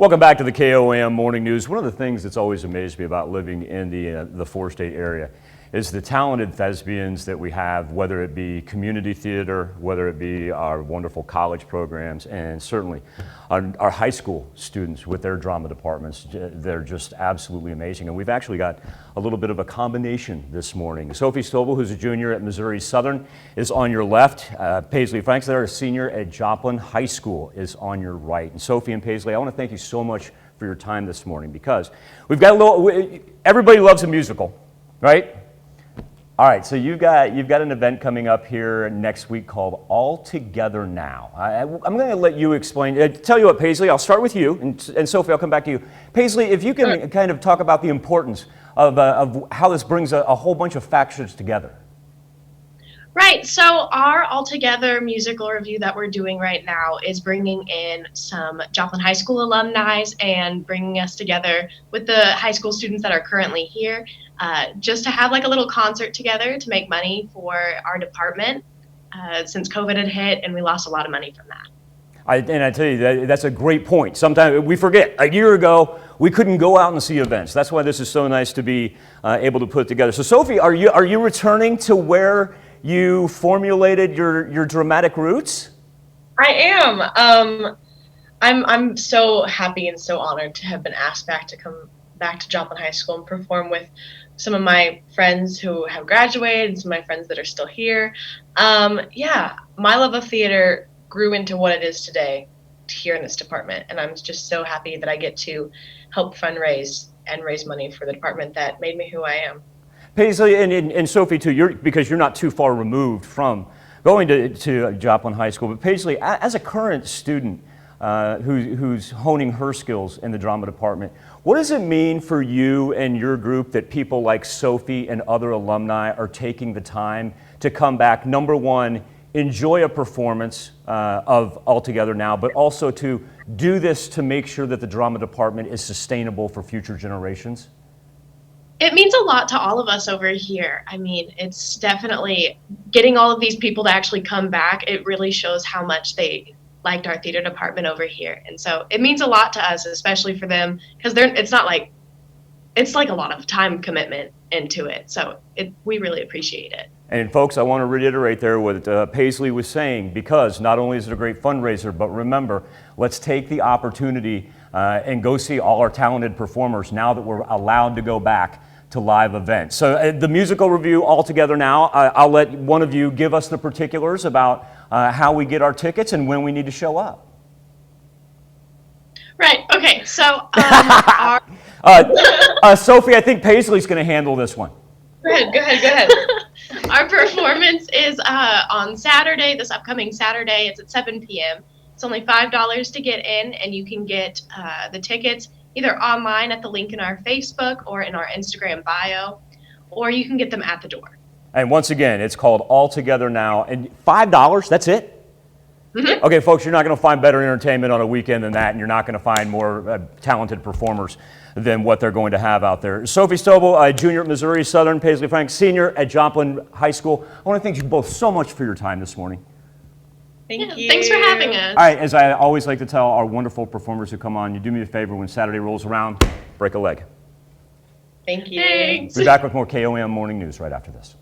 Welcome back to the KOAM Morning News. One of the things that's always amazed me about living in the four-state area is the talented thespians that we have, whether it be community theater, whether it be our wonderful college programs, and certainly our high school students with their drama departments. They're just absolutely amazing. And we've actually got a little bit of a combination this morning. Sophia Stovall, who's a junior at Missouri Southern, is on your left. Paisley Franks, they're a senior at Joplin High School, is on your right. And Sophie and Paisley, I want to thank you so much for your time this morning, because we've got everybody loves a musical, right? All right, so you've got an event coming up here next week called All Together Now. I'm going to let you explain. Tell you what, Paisley, I'll start with you, and Sophie, I'll come back to you. Paisley, if you can kind of talk about the importance of how this brings a whole bunch of factions together. Right, so our All Together musical review that we're doing right now is bringing in some Joplin High School alumni and bringing us together with the high school students that are currently here, just to have like a little concert together to make money for our department since COVID had hit and we lost a lot of money from that. And I tell you, that's a great point. Sometimes we forget. A year ago, we couldn't go out and see events. That's why this is so nice to be able to put it together. So Sophie, are you returning to where you formulated your dramatic roots? I am. I'm so happy and so honored to have been asked to come back to Joplin High School and perform with some of my friends who have graduated and some of my friends that are still here. Yeah, my love of theater grew into what it is today here in this department, and I'm just so happy that I get to help fundraise and raise money for the department that made me who I am. Paisley and Sophie too, because you're not too far removed from going to Joplin High School, but Paisley, as a current student who's honing her skills in the drama department, what does it mean for you and your group that people like Sophie and other alumni are taking the time to come back, number one, enjoy a performance of All Together Now, but also to do this to make sure that the drama department is sustainable for future generations? It means a lot to all of us over here. I mean, it's definitely getting all of these people to actually come back. It really shows how much they liked our theater department over here. And so it means a lot to us, especially for them, because it's like a lot of time commitment into it. So we really appreciate it. And folks, I want to reiterate there what Paisley was saying, because not only is it a great fundraiser, but remember, let's take the opportunity and go see all our talented performers now that we're allowed to go back to live events. So the musical review All Together Now, I'll let one of you give us the particulars about how we get our tickets and when we need to show up. Right, okay, so Sophie, I think Paisley's going to handle this one. Go ahead. Our performance is on Saturday, this upcoming Saturday. It's at 7 p.m. It's only $5 to get in, and you can get the tickets either online at the link in our Facebook or in our Instagram bio, or you can get them at the door. And once again, it's called All Together Now, and $5, that's it? Mm-hmm. Okay, folks, you're not going to find better entertainment on a weekend than that, and you're not going to find more talented performers than what they're going to have out there. Sophie Stovall, junior at Missouri Southern, Paisley Franks, senior at Joplin High School. I want to thank you both so much for your time this morning. Thank you. Thanks for having us. All right, as I always like to tell our wonderful performers who come on, you do me a favor when Saturday rolls around, break a leg. Thank you. Thanks. We'll be back with more KOAM Morning News right after this.